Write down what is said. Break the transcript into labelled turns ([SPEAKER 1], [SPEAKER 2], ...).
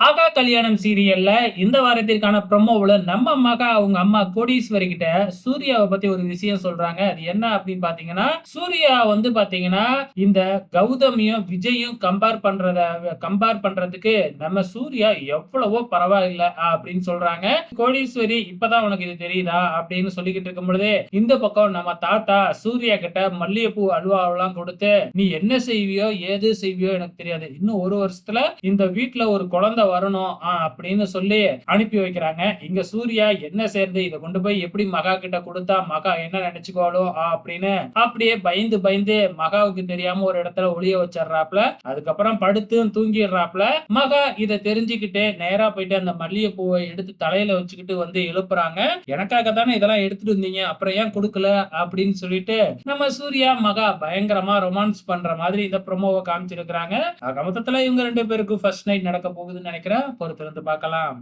[SPEAKER 1] ஆகா கல்யாணம் சீரியல்ல இந்த வாரத்திற்கான ப்ரோமோவுல நம்ம மகா அவங்க அம்மா கோடீஸ்வரி கிட்ட சூர்யாவை பத்தி ஒரு விஷயம் சொல்றாங்க. அது என்ன அப்படின்னு பாத்தீங்கன்னா, சூர்யா வந்து பாத்தீங்கன்னா இந்த கௌதமியும் விஜயும் கம்பேர் பண்றதுக்கு நம்ம சூர்யா எவ்வளவோ பரவாயில்ல அப்படின்னு சொல்றாங்க. கோடீஸ்வரி இப்பதான் உனக்கு இது தெரியுதா அப்படின்னு சொல்லிக்கிட்டு இருக்கும் பொழுதே இந்த பக்கம் நம்ம தாத்தா சூர்யா கிட்ட மல்லிகைப்பூ அல்வாவெல்லாம் கொடுத்து நீ என்ன செய்வியோ ஏது செய்வியோ எனக்கு தெரியாது, இன்னும் ஒரு வருஷத்துல இந்த வீட்டுல ஒரு குழந்தை வரணும் அப்படின்னு சொல்லி அனுப்பி வைக்கிறாங்க. இங்க சூர்யா என்ன சேர்ந்து இதை கொண்டு போய் எப்படி மகா கிட்ட கொடுத்தா மகா என்ன நினைச்சுக்கோளோ அப்படின்னு அப்படியே பயந்து பயந்து மகாவுக்கு தெரியாம ஒரு இடத்துல ஒளிய வச்சிடறாப்ல. அதுக்கப்புறம் படுத்து தூங்கிடுறாப்ல. மகா இதை தெரிஞ்சுக்கிட்டு நேரா போயிட்டு அந்த மல்லிகை பூவை எடுத்து தலையில வச்சுக்கிட்டு வந்து எழுப்புறாங்க. எனக்காக தானே இதெல்லாம் எடுத்துட்டு வந்தீங்க, அப்புறம் ஏன் கொடுக்கல அப்படின்னு சொல்லிட்டு நம்ம சூர்யா மகா பயங்கரமா ரொமான்ஸ் பண்ற மாதிரி இந்த ப்ரோமோவை காமிச்சிருக்கிறாங்க. மொத்தத்துல இவங்க ரெண்டு பேருக்கும் ஃபர்ஸ்ட் நைட் நடக்க போகுதுன்னு நினைக்கிறேன். பொறுத்திருந்து பார்க்கலாம்.